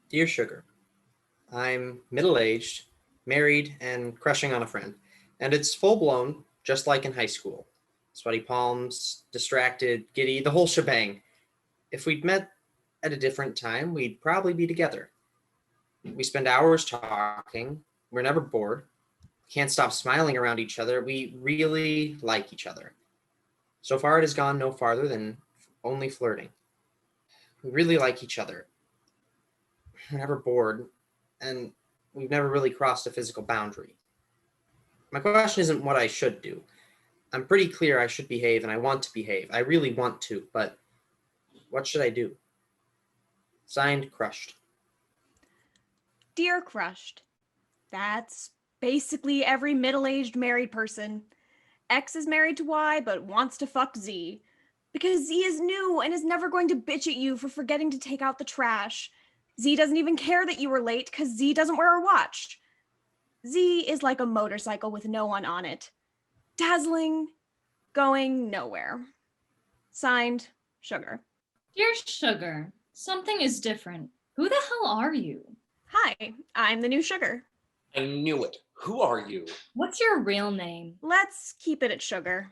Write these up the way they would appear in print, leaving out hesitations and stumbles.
Dear Sugar, I'm middle-aged, married, and crushing on a friend. And it's full-blown, just like in high school. Sweaty palms, distracted, giddy, the whole shebang. If we'd met at a different time, we'd probably be together. We spend hours talking. We're never bored. Can't stop smiling around each other. We really like each other. So far, it has gone no farther than only flirting. We really like each other. We're never bored, and we've never really crossed a physical boundary. My question isn't what I should do. I'm pretty clear I should behave, and I want to behave. I really want to, but what should I do? Signed, Crushed. Dear Crushed, that's basically every middle-aged married person. X is married to Y but wants to fuck Z. Because Z is new and is never going to bitch at you for forgetting to take out the trash. Z doesn't even care that you were late because Z doesn't wear a watch. Z is like a motorcycle with no one on it. Dazzling, going nowhere. Signed, Sugar. Dear Sugar, something is different. Who the hell are you? Hi, I'm the new Sugar. I knew it. Who are you? What's your real name? Let's keep it at Sugar.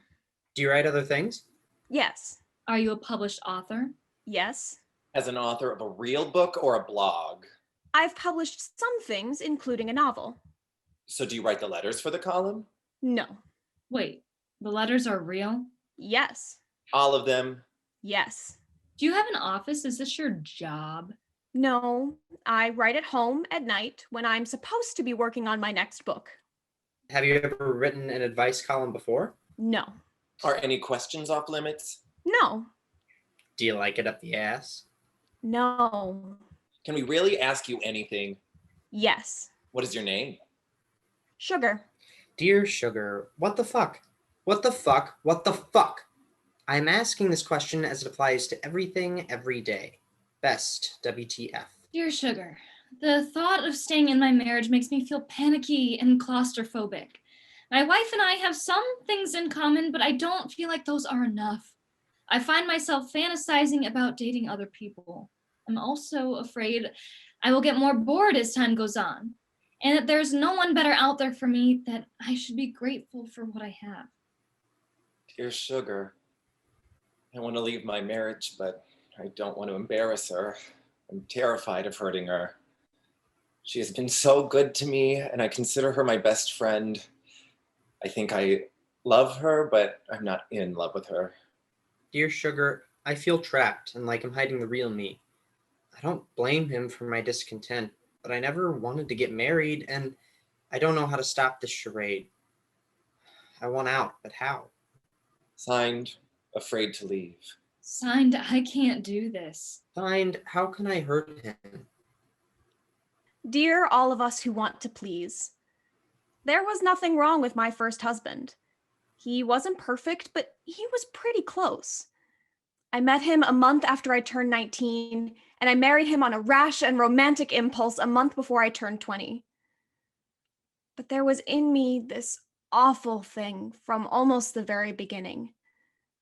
Do you write other things? Yes. Are you a published author? Yes. As an author of a real book or a blog? I've published some things, including a novel. So do you write the letters for the column? No. Wait, the letters are real? Yes. All of them? Yes. Do you have an office? Is this your job? No, I write at home at night when I'm supposed to be working on my next book. Have you ever written an advice column before? No. Are any questions off limits? No. Do you like it up the ass? No. Can we really ask you anything? Yes. What is your name? Sugar. Dear Sugar, what the fuck? What the fuck? What the fuck? I'm asking this question as it applies to everything every day. Best, WTF. Dear Sugar, the thought of staying in my marriage makes me feel panicky and claustrophobic. My wife and I have some things in common, but I don't feel like those are enough. I find myself fantasizing about dating other people. I'm also afraid I will get more bored as time goes on, and that there's no one better out there for me, that I should be grateful for what I have. Dear Sugar, I want to leave my marriage, but I don't want to embarrass her. I'm terrified of hurting her. She has been so good to me, and I consider her my best friend. I think I love her, but I'm not in love with her. Dear Sugar, I feel trapped and like I'm hiding the real me. I don't blame him for my discontent, but I never wanted to get married, and I don't know how to stop this charade. I want out, but how? Signed, Afraid to Leave. Signed, I can't do this. Signed, How can I hurt him? Dear all of us who want to please. There was nothing wrong with my first husband. He wasn't perfect, but he was pretty close. I met him a month after I turned 19, and I married him on a rash and romantic impulse a month before I turned 20. But there was in me this awful thing from almost the very beginning.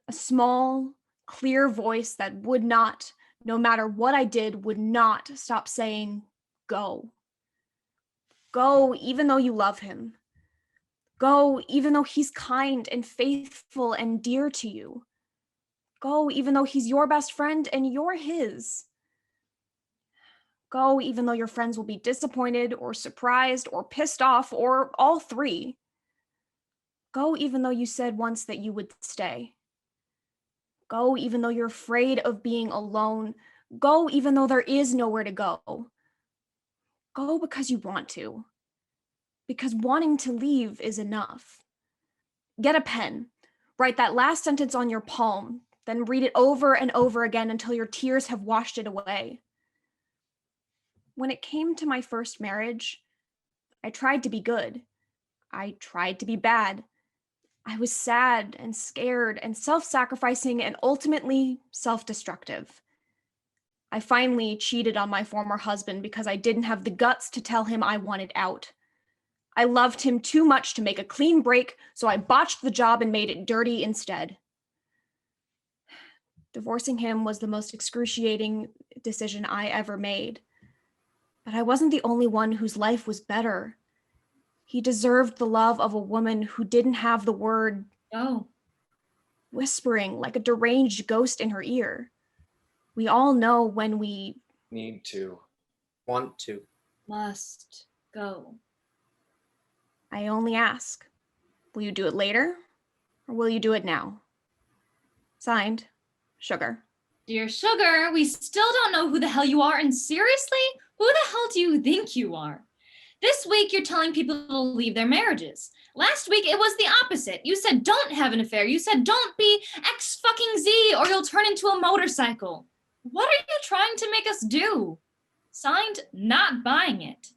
A small, clear voice that would not, no matter what I did, would not stop saying, go. Go even though you love him. Go even though he's kind and faithful and dear to you. Go even though he's your best friend and you're his. Go even though your friends will be disappointed or surprised or pissed off or all three. Go even though you said once that you would stay. Go even though you're afraid of being alone. Go even though there is nowhere to go. Go because you want to. Because wanting to leave is enough. Get a pen. Write that last sentence on your palm, then read it over and over again until your tears have washed it away. When it came to my first marriage, I tried to be good. I tried to be bad. I was sad and scared and self-sacrificing and ultimately self-destructive. I finally cheated on my former husband because I didn't have the guts to tell him I wanted out. I loved him too much to make a clean break, so I botched the job and made it dirty instead. Divorcing him was the most excruciating decision I ever made. But I wasn't the only one whose life was better. He deserved the love of a woman who didn't have the word Go. whispering like a deranged ghost in her ear. We all know when we Need to. Want to. Must go. I only ask, will you do it later or will you do it now? Signed, Sugar. Dear Sugar, we still don't know who the hell you are, and seriously, who the hell do you think you are? This week, you're telling people to leave their marriages. Last week, it was the opposite. You said don't have an affair. You said don't be X fucking Z or you'll turn into a motorcycle. What are you trying to make us do? Signed, not buying it.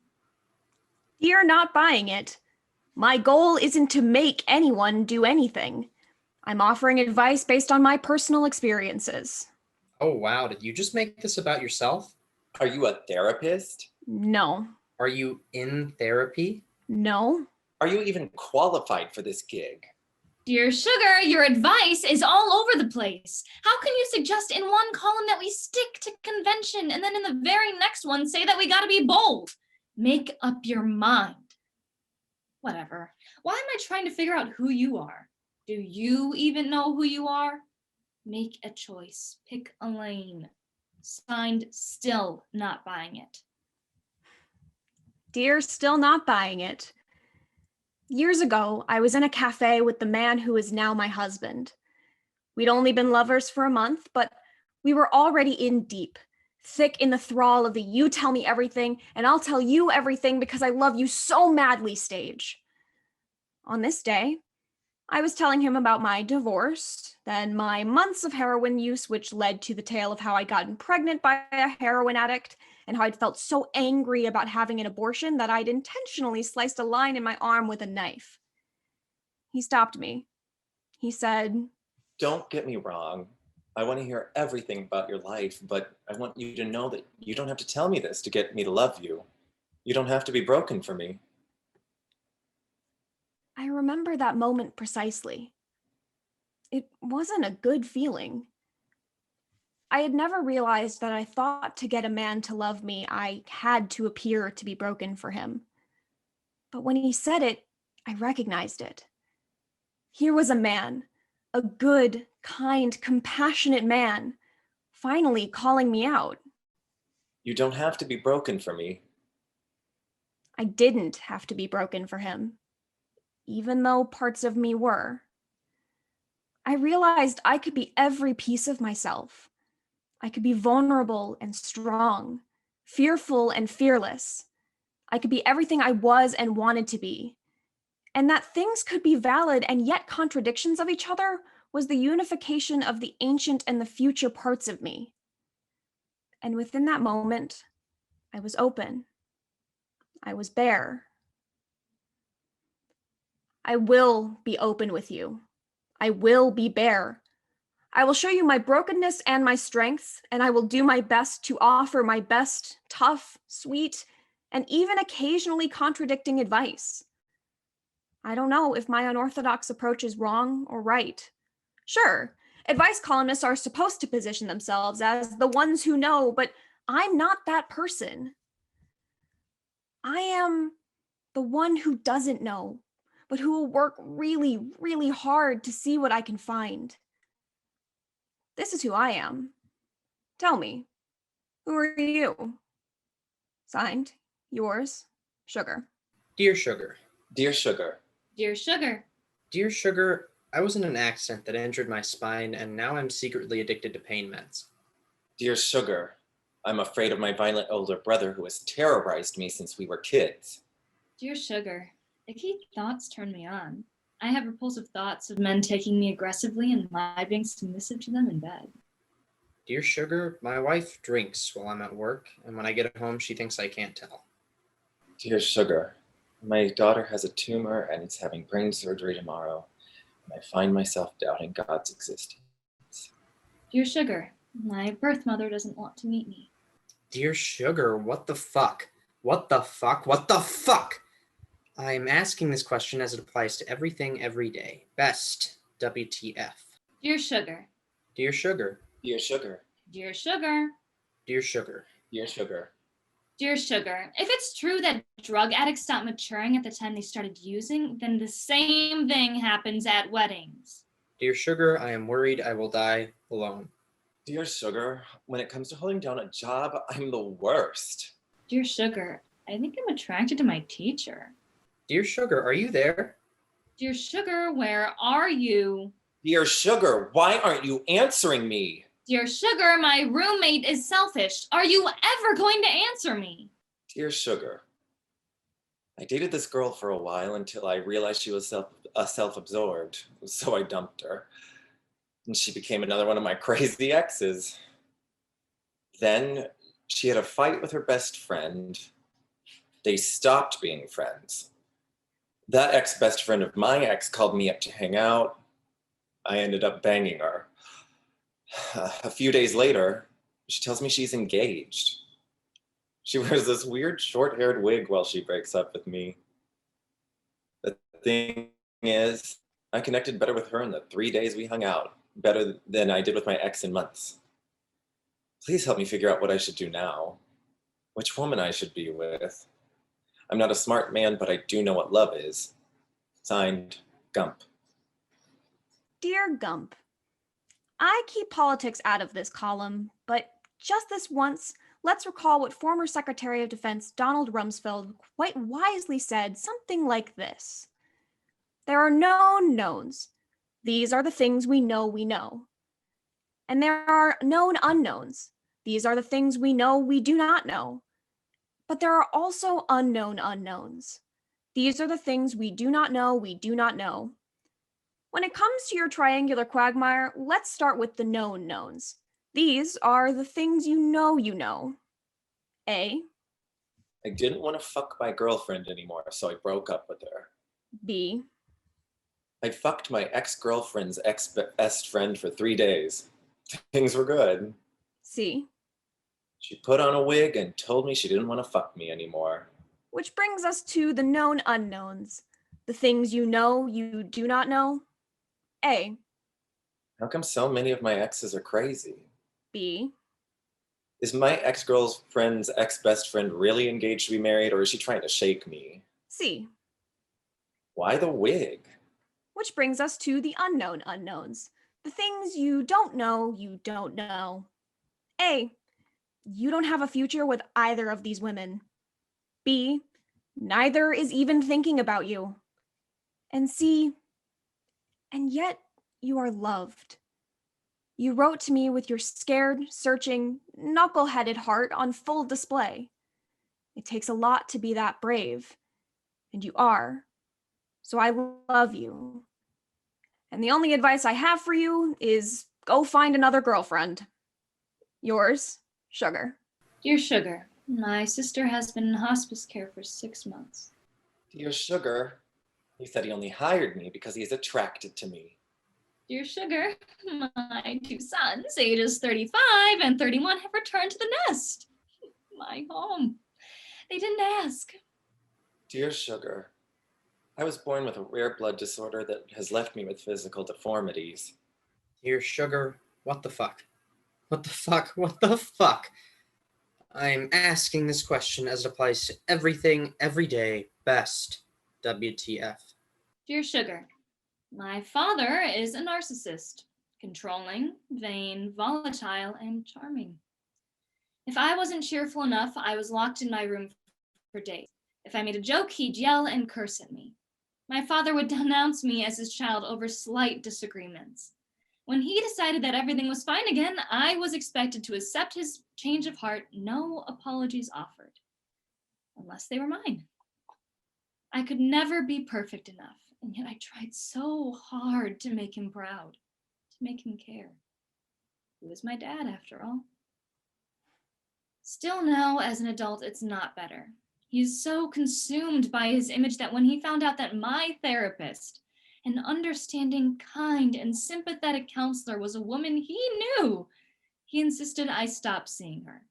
Dear not buying it. My goal isn't to make anyone do anything. I'm offering advice based on my personal experiences. Oh, wow. Did you just make this about yourself? Are you a therapist? No. Are you in therapy? No. Are you even qualified for this gig? Dear Sugar, your advice is all over the place. How can you suggest in one column that we stick to convention and then in the very next one say that we gotta be bold? Make up your mind. Whatever. Why am I trying to figure out who you are? Do you even know who you are? Make a choice. Pick a lane. Signed, still not buying it. Dear still not buying it. Years ago, I was in a cafe with the man who is now my husband. We'd only been lovers for a month, but we were already in deep, thick in the thrall of the you tell me everything and I'll tell you everything because I love you so madly stage. On this day, I was telling him about my divorce, then my months of heroin use, which led to the tale of how I'd gotten pregnant by a heroin addict, and how I'd felt so angry about having an abortion that I'd intentionally sliced a line in my arm with a knife. He stopped me. He said, Don't get me wrong. I want to hear everything about your life, but I want you to know that you don't have to tell me this to get me to love you. You don't have to be broken for me. I remember that moment precisely. It wasn't a good feeling. I had never realized that I thought to get a man to love me, I had to appear to be broken for him. But when he said it, I recognized it. Here was a man, a good, kind, compassionate man, finally calling me out. You don't have to be broken for me. I didn't have to be broken for him, even though parts of me were. I realized I could be every piece of myself. I could be vulnerable and strong, fearful and fearless. I could be everything I was and wanted to be. And that things could be valid and yet contradictions of each other was the unification of the ancient and the future parts of me. And within that moment, I was open. I was bare. I will be open with you. I will be bare. I will show you my brokenness and my strengths, and I will do my best to offer my best, tough, sweet, and even occasionally contradicting advice. I don't know if my unorthodox approach is wrong or right. Sure, advice columnists are supposed to position themselves as the ones who know, but I'm not that person. I am the one who doesn't know, but who will work really, really hard to see what I can find. This is who I am. Tell me, who are you? Signed, yours, Sugar. Dear Sugar. Dear Sugar, Dear Sugar. Dear Sugar, I was in an accident that injured my spine and now I'm secretly addicted to pain meds. Dear Sugar, I'm afraid of my violent older brother who has terrorized me since we were kids. Dear Sugar. Icky thoughts turn me on. I have repulsive thoughts of men taking me aggressively and my being submissive to them in bed. Dear Sugar, my wife drinks while I'm at work, and when I get home, she thinks I can't tell. Dear Sugar, my daughter has a tumor and is having brain surgery tomorrow, and I find myself doubting God's existence. Dear Sugar. My birth mother doesn't want to meet me. Dear Sugar, what the fuck? What the fuck? What the fuck? I'm asking this question as it applies to everything every day. Best, WTF. Dear Sugar. Dear Sugar. Dear Sugar, Dear Sugar. Dear Sugar. dear Sugar, Dear Sugar, if it's true that drug addicts stop maturing at the time they started using, then the same thing happens at weddings. Dear Sugar, I am worried I will die alone. Dear Sugar, when it comes to holding down a job, I'm the worst. Dear Sugar, I think I'm attracted to my teacher. Dear Sugar, are you there? Dear Sugar, where are you? Dear Sugar, why aren't you answering me? Dear Sugar, my roommate is selfish. Are you ever going to answer me? Dear Sugar, I dated this girl for a while until I realized she was self-absorbed, so I dumped her. And she became another one of my crazy exes. Then she had a fight with her best friend. They stopped being friends. That ex-best friend of my ex called me up to hang out. I ended up banging her. A few days later, she tells me she's engaged. She wears this weird short-haired wig while she breaks up with me. The thing is, I connected better with her in the 3 days we hung out, better than I did with my ex in months. Please help me figure out what I should do now, which woman I should be with. I'm not a smart man, but I do know what love is. Signed, Gump. Dear Gump, I keep politics out of this column, but just this once, let's recall what former Secretary of Defense Donald Rumsfeld quite wisely said, something like this. There are known knowns. These are the things we know. And there are known unknowns. These are the things we do not know. But there are also unknown unknowns. These are the things we do not know. When it comes to your triangular quagmire, let's start with the known knowns. These are the things you know. A. I didn't want to fuck my girlfriend anymore, so I broke up with her. B. I fucked my ex-girlfriend's ex-best friend for 3 days. Things were good. C. She put on a wig and told me she didn't want to fuck me anymore. Which brings us to the known unknowns. The things you do not know. A. How come so many of my exes are crazy? B. Is my ex-girlfriend's ex-best friend really engaged to be married, or is she trying to shake me? C. Why the wig? Which brings us to the unknown unknowns. The things you don't know. A. You don't have a future with either of these women. B. Neither is even thinking about you. And C. And yet you are loved. You wrote to me with your scared, searching, knuckle-headed heart on full display. It takes a lot to be that brave, and you are. So I love you. And the only advice I have for you is go find another girlfriend. Yours, Sugar. Dear Sugar, my sister has been in hospice care for 6 months. Dear Sugar, he said he only hired me because he's attracted to me. Dear Sugar, my 2 sons, ages 35 and 31, have returned to the nest. My home. They didn't ask. Dear Sugar, I was born with a rare blood disorder that has left me with physical deformities. Dear Sugar, what the fuck? What the fuck? I'm asking this question as it applies to everything, every day, best. WTF. Dear Sugar, my father is a narcissist, controlling, vain, volatile, and charming. If I wasn't cheerful enough, I was locked in my room for days. If I made a joke, he'd yell and curse at me. My father would denounce me as his child over slight disagreements. When he decided that everything was fine again, I was expected to accept his change of heart, no apologies offered, unless they were mine. I could never be perfect enough, and yet I tried so hard to make him proud, to make him care. He was my dad, after all. Still now, as an adult, it's not better. He's so consumed by his image that when he found out that my therapist, an understanding, kind, and sympathetic counselor, was a woman he knew, he insisted I stop seeing her.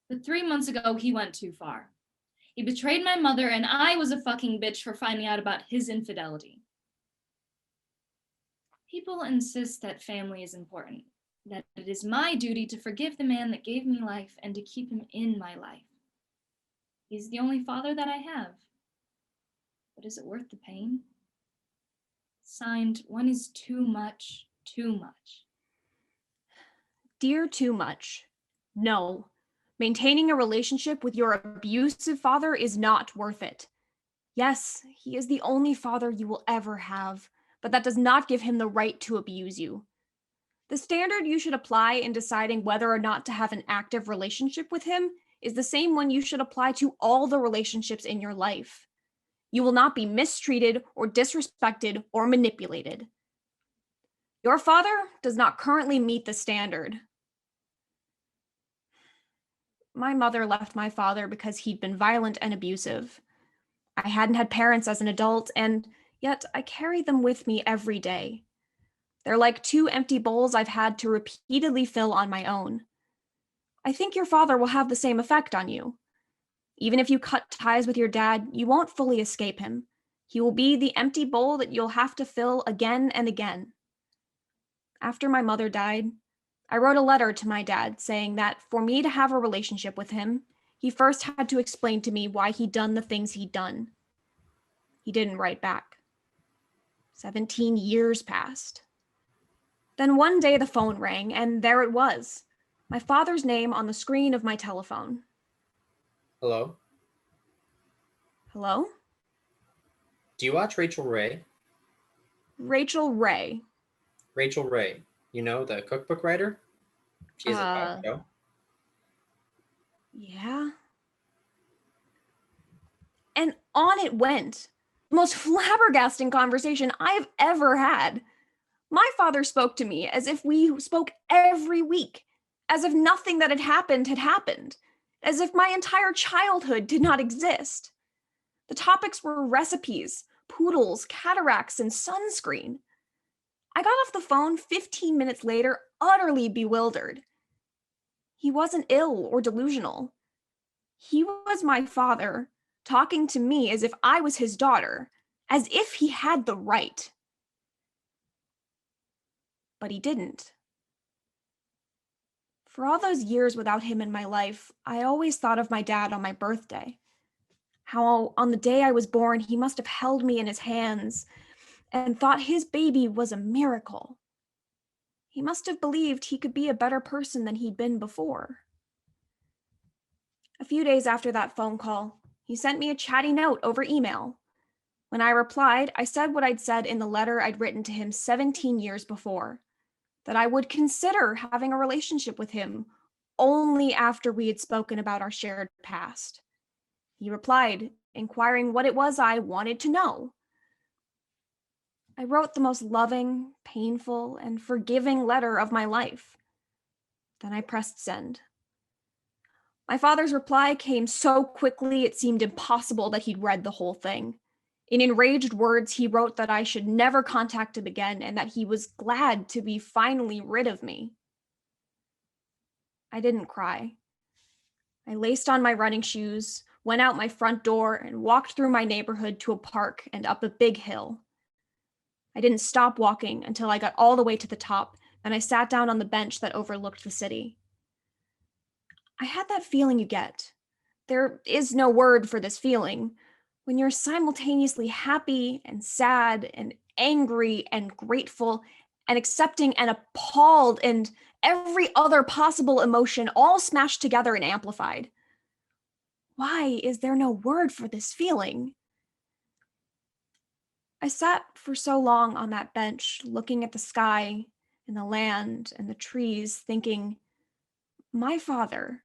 But 3 months ago, he went too far. He betrayed my mother, and I was a fucking bitch for finding out about his infidelity. People insist that family is important, that it is my duty to forgive the man that gave me life and to keep him in my life. He's the only father that I have. But is it worth the pain? Signed, one is too much, too much. Dear Too Much, no. Maintaining a relationship with your abusive father is not worth it. Yes, he is the only father you will ever have, but that does not give him the right to abuse you. The standard you should apply in deciding whether or not to have an active relationship with him is the same one you should apply to all the relationships in your life. You will not be mistreated or disrespected or manipulated. Your father does not currently meet the standard. My mother left my father because he'd been violent and abusive. I hadn't had parents as an adult, and yet I carry them with me every day. They're like two empty bowls I've had to repeatedly fill on my own. I think your father will have the same effect on you. Even if you cut ties with your dad, you won't fully escape him. He will be the empty bowl that you'll have to fill again and again. After my mother died, I wrote a letter to my dad saying that for me to have a relationship with him, he first had to explain to me why he'd done the things he'd done. He didn't write back. 17 years passed. Then one day the phone rang, and there it was, my father's name on the screen of my telephone. Hello? Hello? Do you watch Rachel Ray? Rachel Ray. Rachel Ray, you know, the cookbook writer? She has a talk show. Yeah. And on it went. The most flabbergasting conversation I've ever had. My father spoke to me as if we spoke every week, as if nothing that had happened, as if my entire childhood did not exist. The topics were recipes, poodles, cataracts, and sunscreen. I got off the phone 15 minutes later, utterly bewildered. He wasn't ill or delusional. He was my father, talking to me as if I was his daughter, as if he had the right. But he didn't. For all those years without him in my life, I always thought of my dad on my birthday. How on the day I was born, he must have held me in his hands and thought his baby was a miracle. He must have believed he could be a better person than he'd been before. A few days after that phone call, he sent me a chatty note over email. When I replied, I said what I'd said in the letter I'd written to him 17 years before, that I would consider having a relationship with him only after we had spoken about our shared past. He replied, inquiring what it was I wanted to know. I wrote the most loving, painful, and forgiving letter of my life. Then I pressed send. My father's reply came so quickly it seemed impossible that he'd read the whole thing. In enraged words, he wrote that I should never contact him again and that he was glad to be finally rid of me. I didn't cry. I laced on my running shoes, went out my front door, and walked through my neighborhood to a park and up a big hill. I didn't stop walking until I got all the way to the top, and I sat down on the bench that overlooked the city. I had that feeling you get. There is no word for this feeling, when you're simultaneously happy and sad and angry and grateful and accepting and appalled and every other possible emotion all smashed together and amplified. Why is there no word for this feeling? I sat for so long on that bench, looking at the sky and the land and the trees, thinking, my father,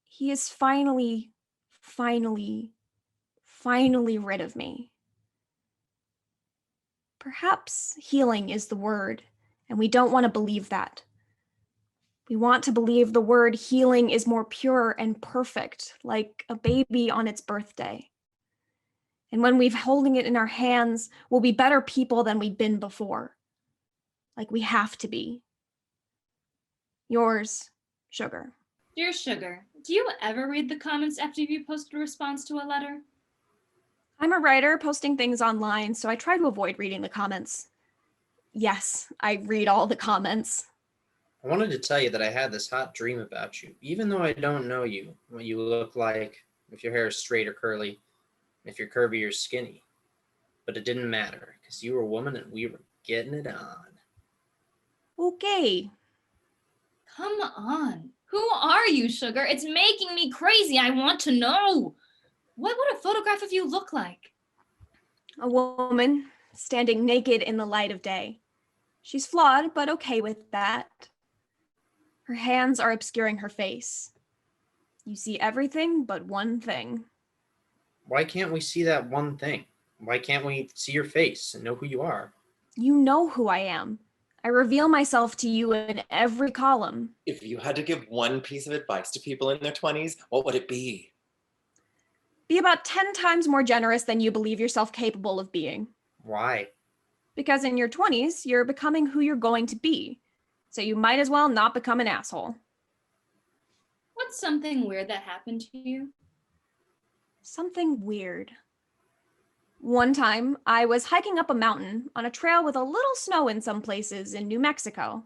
he is finally rid of me. Perhaps healing is the word, and we don't want to believe that. We want to believe the word healing is more pure and perfect, like a baby on its birthday. And when we've holding it in our hands, we'll be better people than we've been before. Like we have to be. Yours, Sugar. Dear Sugar, do you ever read the comments after you posted a response to a letter? I'm a writer posting things online, so I try to avoid reading the comments. Yes, I read all the comments. I wanted to tell you that I had this hot dream about you, even though I don't know you, what you look like, if your hair is straight or curly, if you're curvy or skinny. But it didn't matter, because you were a woman and we were getting it on. Okay. Come on. Who are you, Sugar? It's making me crazy. I want to know. What would a photograph of you look like? A woman standing naked in the light of day. She's flawed, but okay with that. Her hands are obscuring her face. You see everything but one thing. Why can't we see that one thing? Why can't we see your face and know who you are? You know who I am. I reveal myself to you in every column. If you had to give one piece of advice to people in their 20s, what would it be? Be about 10 times more generous than you believe yourself capable of being. Why? Because in your 20s, you're becoming who you're going to be. So you might as well not become an asshole. What's something weird that happened to you? Something weird. One time, I was hiking up a mountain on a trail with a little snow in some places in New Mexico.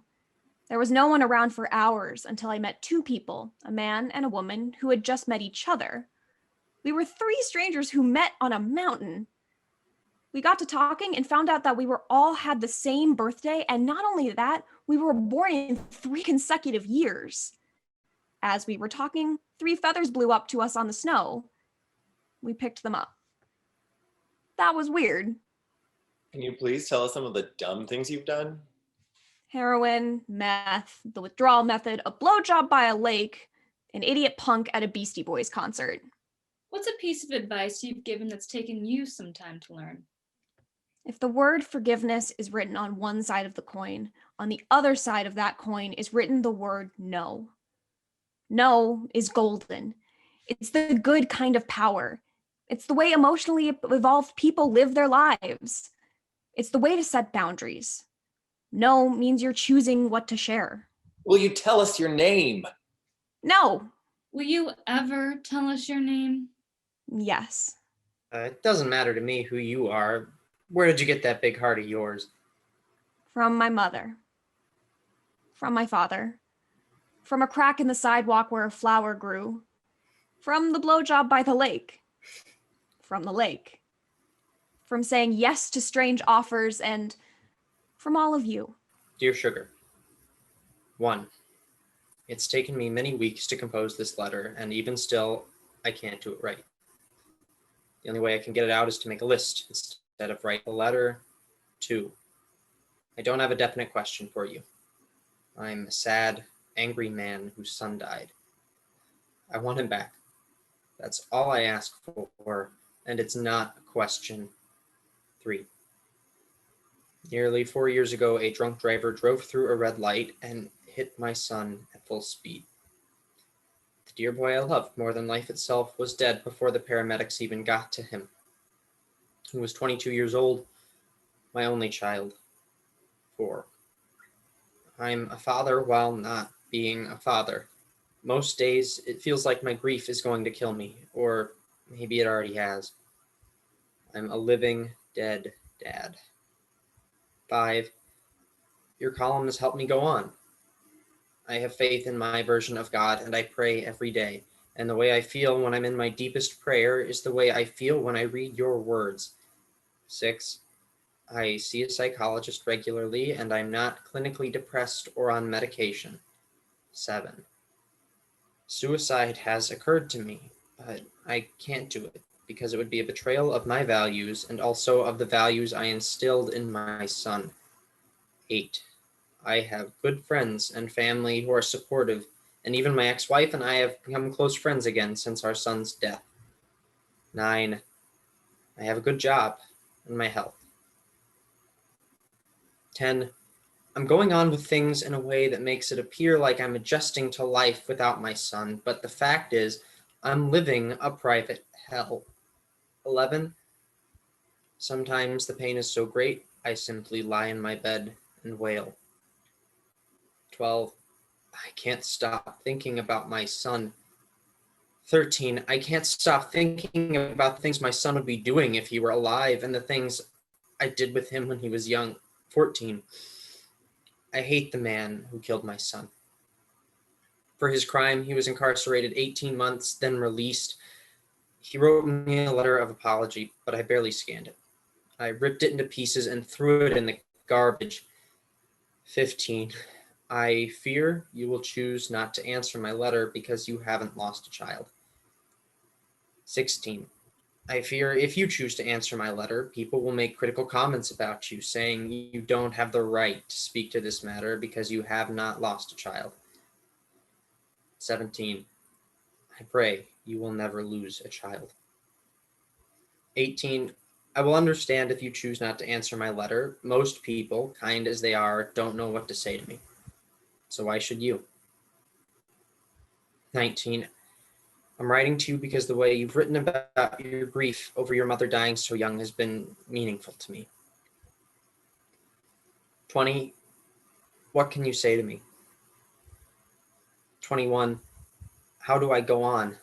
There was no one around for hours until I met two people, a man and a woman, who had just met each other. We were three strangers who met on a mountain. We got to talking and found out that we were all had the same birthday, and not only that, we were born in 3 consecutive years. As we were talking, 3 feathers blew up to us on the snow. We picked them up. That was weird. Can you please tell us some of the dumb things you've done? Heroin, meth, the withdrawal method, a blowjob by a lake, an idiot punk at a Beastie Boys concert. What's a piece of advice you've given that's taken you some time to learn? If the word forgiveness is written on one side of the coin, on the other side of that coin is written the word no. No is golden. It's the good kind of power. It's the way emotionally evolved people live their lives. It's the way to set boundaries. No means you're choosing what to share. Will you tell us your name? No. Will you ever tell us your name? Yes. It doesn't matter to me who you are. Where did you get that big heart of yours? From my mother. From my father. From a crack in the sidewalk where a flower grew. From the blowjob by the lake. From the lake. From saying yes to strange offers, and from all of you. Dear Sugar, 1. It's taken me many weeks to compose this letter, and even still, I can't do it right. The only way I can get it out is to make a list instead of write a letter. 2. I don't have a definite question for you. I'm a sad, angry man whose son died. I want him back. That's all I ask for, and it's not a question. 3. Nearly 4 years ago, a drunk driver drove through a red light and hit my son at full speed. The dear boy I loved more than life itself was dead before the paramedics even got to him. He was 22 years old, my only child. 4. I'm a father while not being a father. Most days, it feels like my grief is going to kill me, or maybe it already has. I'm a living, dead dad. 5. Your column has helped me go on. I have faith in my version of God, and I pray every day. And the way I feel when I'm in my deepest prayer is the way I feel when I read your words. 6. I see a psychologist regularly, and I'm not clinically depressed or on medication. 7. Suicide has occurred to me, but I can't do it because it would be a betrayal of my values and also of the values I instilled in my son. 8. I have good friends and family who are supportive, and even my ex-wife and I have become close friends again since our son's death. 9. I have a good job and my health. 10. I'm going on with things in a way that makes it appear like I'm adjusting to life without my son, but the fact is, I'm living a private hell. 11. Sometimes the pain is so great, I simply lie in my bed and wail. 12. I can't stop thinking about my son. 13. I can't stop thinking about the things my son would be doing if he were alive and the things I did with him when he was young. 14. I hate the man who killed my son. For his crime, he was incarcerated 18 months, then released. He wrote me a letter of apology, but I barely scanned it. I ripped it into pieces and threw it in the garbage. 15. I fear you will choose not to answer my letter because you haven't lost a child. 16. I fear if you choose to answer my letter, people will make critical comments about you, saying you don't have the right to speak to this matter because you have not lost a child. 17. I pray you will never lose a child. 18. I will understand if you choose not to answer my letter. Most people, kind as they are, don't know what to say to me. So why should you? 19. I'm writing to you because the way you've written about your grief over your mother dying so young has been meaningful to me. 20. What can you say to me? 21. How do I go on?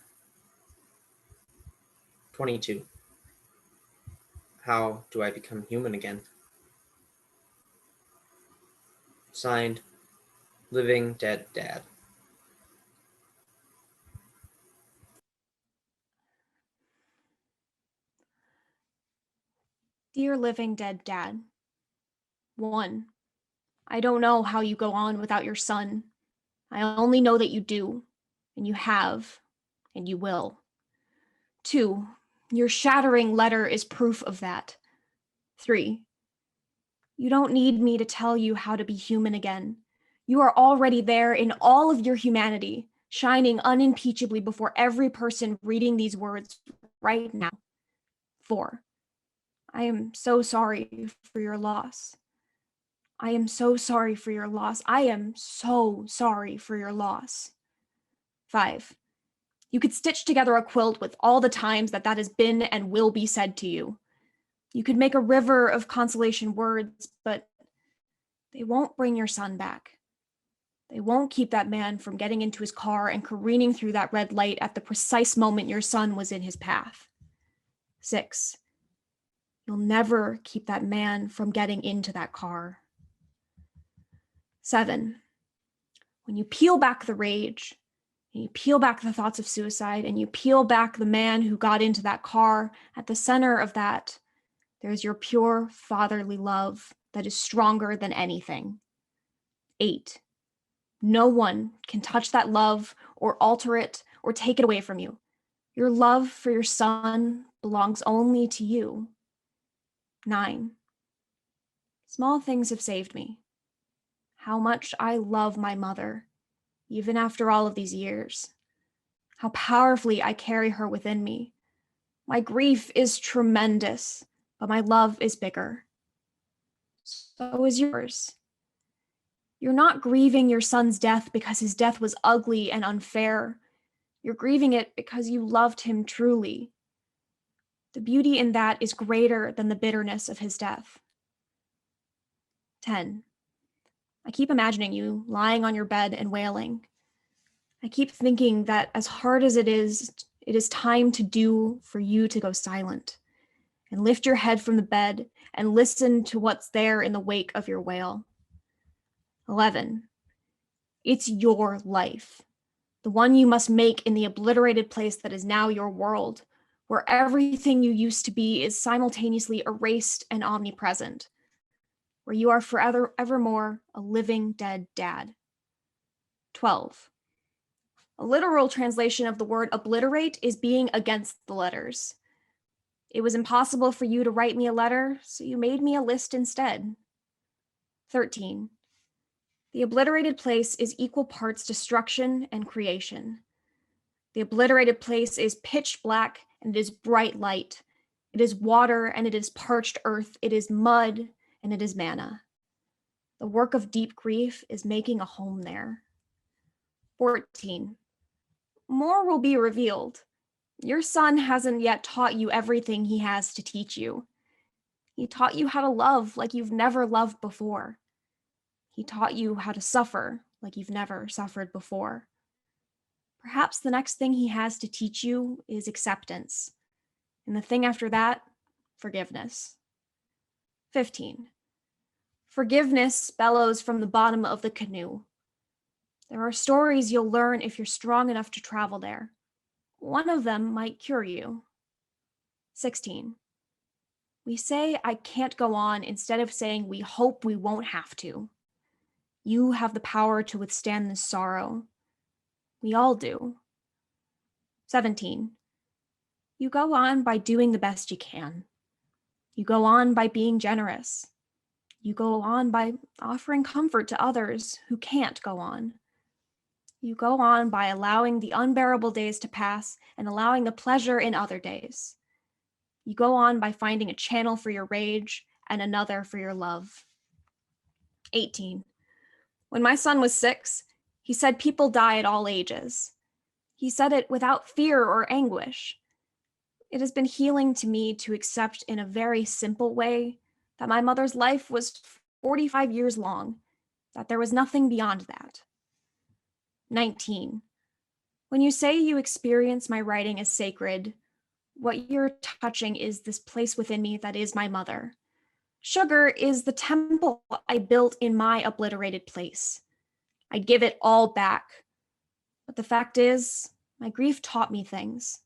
22. How do I become human again? Signed, Living Dead Dad. Dear Living Dead Dad. 1. I don't know how you go on without your son. I only know that you do, and you have, and you will. 2. Your shattering letter is proof of that. 3. You don't need me to tell you how to be human again. You are already there in all of your humanity, shining unimpeachably before every person reading these words right now. 4. I am so sorry for your loss. I am so sorry for your loss. I am so sorry for your loss. 5. You could stitch together a quilt with all the times that has been and will be said to you. You could make a river of consolation words, but they won't bring your son back. They won't keep that man from getting into his car and careening through that red light at the precise moment your son was in his path. 6. You'll never keep that man from getting into that car. 7. When you peel back the rage, and you peel back the thoughts of suicide, and you peel back the man who got into that car, at the center of that, there's your pure fatherly love that is stronger than anything. 8. No one can touch that love or alter it or take it away from you. Your love for your son belongs only to you. 9. Small things have saved me. How much I love my mother, even after all of these years. How powerfully I carry her within me. My grief is tremendous, but my love is bigger. So is yours. You're not grieving your son's death because his death was ugly and unfair. You're grieving it because you loved him truly. The beauty in that is greater than the bitterness of his death. 10. I keep imagining you lying on your bed and wailing. I keep thinking that as hard as it is time to do for you to go silent and lift your head from the bed and listen to what's there in the wake of your wail. 11. It's your life, the one you must make in the obliterated place that is now your world, where everything you used to be is simultaneously erased and omnipresent, where you are forever, evermore a living dead dad. 12. A literal translation of the word obliterate is being against the letters. It was impossible for you to write me a letter, so you made me a list instead. 13. The obliterated place is equal parts destruction and creation. The obliterated place is pitch black and it is bright light. It is water and it is parched earth. It is mud and it is manna. The work of deep grief is making a home there. 14. More will be revealed. Your son hasn't yet taught you everything he has to teach you. He taught you how to love like you've never loved before. He taught you how to suffer like you've never suffered before. Perhaps the next thing he has to teach you is acceptance. And the thing after that, forgiveness. 15. Forgiveness bellows from the bottom of the canoe. There are stories you'll learn if you're strong enough to travel there. One of them might cure you. 16. We say, I can't go on, instead of saying, we hope we won't have to. You have the power to withstand this sorrow. We all do. 17. You go on by doing the best you can. You go on by being generous. You go on by offering comfort to others who can't go on. You go on by allowing the unbearable days to pass and allowing the pleasure in other days. You go on by finding a channel for your rage and another for your love. 18. When my son was 6, he said people die at all ages. He said it without fear or anguish. It has been healing to me to accept in a very simple way that my mother's life was 45 years long, that there was nothing beyond that. 19. When you say you experience my writing as sacred, what you're touching is this place within me that is my mother. Sugar is the temple I built in my obliterated place. I'd give it all back. But the fact is, my grief taught me things.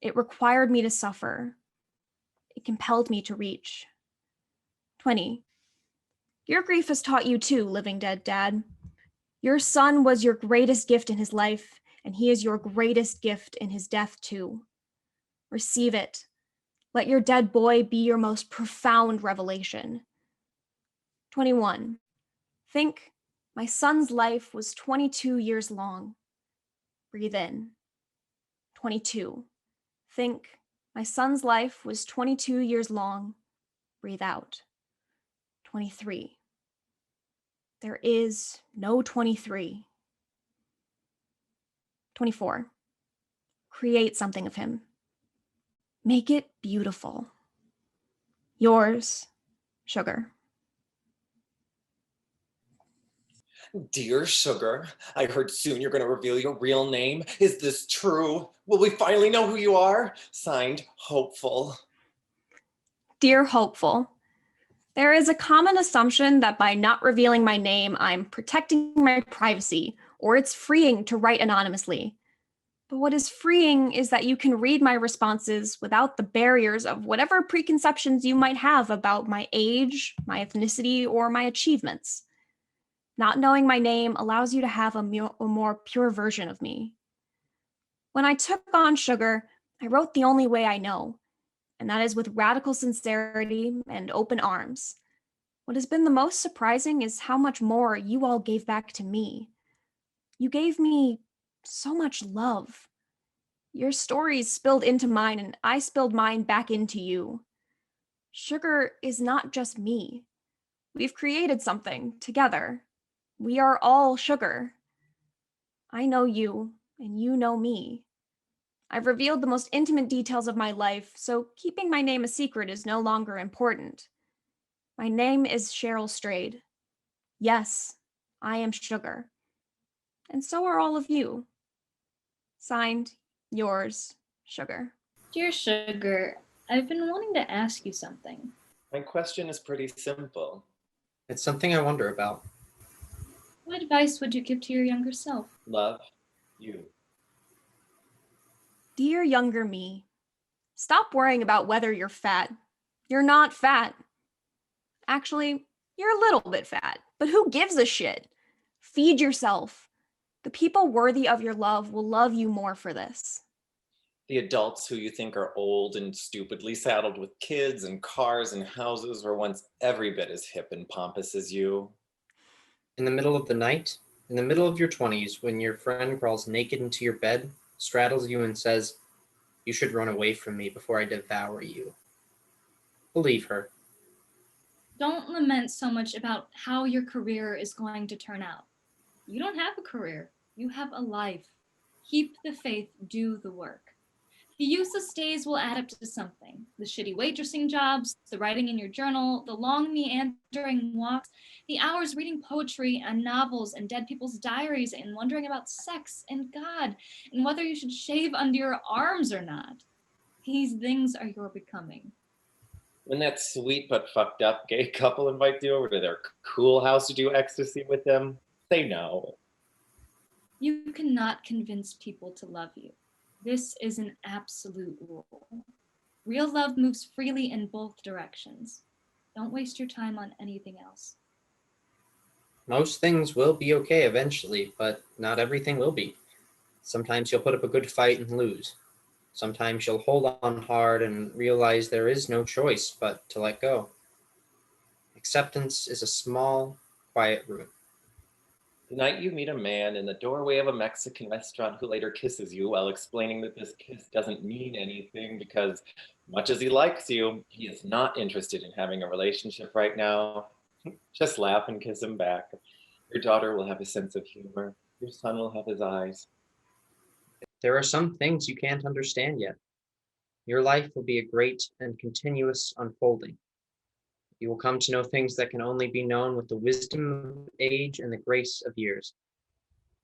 It required me to suffer. It compelled me to reach. 20. Your grief has taught you too, living dead dad. Your son was your greatest gift in his life, and he is your greatest gift in his death too. Receive it. Let your dead boy be your most profound revelation. 21. Think, my son's life was 22 years long. Breathe in. 22. Think, my son's life was 22 years long. Breathe out. 23. There is no 23. 24. Create something of him. Make it beautiful. Yours, Sugar. Dear Sugar, I heard soon you're going to reveal your real name. Is this true? Will we finally know who you are? Signed, Hopeful. Dear Hopeful, there is a common assumption that by not revealing my name, I'm protecting my privacy, or it's freeing to write anonymously. But what is freeing is that you can read my responses without the barriers of whatever preconceptions you might have about my age, my ethnicity, or my achievements. Not knowing my name allows you to have a more pure version of me. When I took on Sugar, I wrote the only way I know, and that is with radical sincerity and open arms. What has been the most surprising is how much more you all gave back to me. You gave me so much love. Your stories spilled into mine, and I spilled mine back into you. Sugar is not just me. We've created something together. We are all Sugar. I know you, and you know me. I've revealed the most intimate details of my life, so keeping my name a secret is no longer important. My name is Cheryl Strayed. Yes, I am Sugar. And so are all of you. Signed, yours, Sugar. Dear Sugar, I've been wanting to ask you something. My question is pretty simple. It's something I wonder about. What advice would you give to your younger self? Love, you. Dear younger me, stop worrying about whether you're fat. You're not fat. Actually, you're a little bit fat, but who gives a shit? Feed yourself. The people worthy of your love will love you more for this. The adults who you think are old and stupidly saddled with kids and cars and houses were once every bit as hip and pompous as you. In the middle of the night, in the middle of your 20s, when your friend crawls naked into your bed, straddles you and says, "You should run away from me before I devour you." Believe her. Don't lament so much about how your career is going to turn out. You don't have a career. You have a life. Keep the faith, do the work. The useless days will add up to something. The shitty waitressing jobs, the writing in your journal, the long meandering walks, the hours reading poetry and novels and dead people's diaries and wondering about sex and God and whether you should shave under your arms or not. These things are your becoming. When that sweet but fucked up gay couple invites you over to their cool house to do ecstasy with them, say no. You cannot convince people to love you. This is an absolute rule. Real love moves freely in both directions. Don't waste your time on anything else. Most things will be okay eventually, but not everything will be. Sometimes you'll put up a good fight and lose. Sometimes you'll hold on hard and realize there is no choice but to let go. Acceptance is a small, quiet room. Tonight you meet a man in the doorway of a Mexican restaurant who later kisses you while explaining that this kiss doesn't mean anything because much as he likes you, he is not interested in having a relationship right now. Just laugh and kiss him back. Your daughter will have a sense of humor. Your son will have his eyes. There are some things you can't understand yet. Your life will be a great and continuous unfolding. You will come to know things that can only be known with the wisdom of age and the grace of years.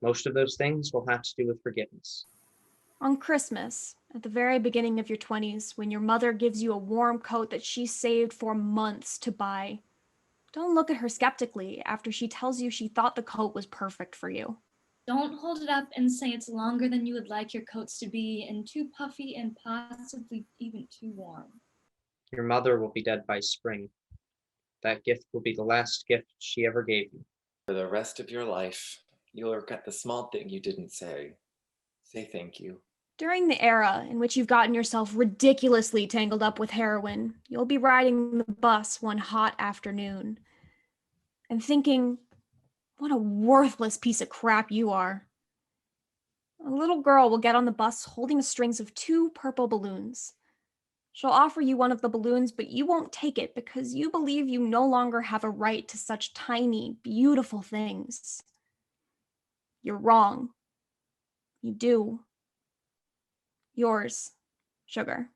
Most of those things will have to do with forgiveness. On Christmas, at the very beginning of your 20s, when your mother gives you a warm coat that she saved for months to buy, don't look at her skeptically after she tells you she thought the coat was perfect for you. Don't hold it up and say it's longer than you would like your coats to be and too puffy and possibly even too warm. Your mother will be dead by spring. That gift will be the last gift she ever gave you. For the rest of your life, you'll regret the small thing you didn't say. Say thank you. During the era in which you've gotten yourself ridiculously tangled up with heroin, you'll be riding the bus one hot afternoon and thinking, what a worthless piece of crap you are. A little girl will get on the bus holding the strings of 2 purple balloons. She'll offer you one of the balloons, but you won't take it because you believe you no longer have a right to such tiny, beautiful things. You're wrong. You do. Yours, Sugar.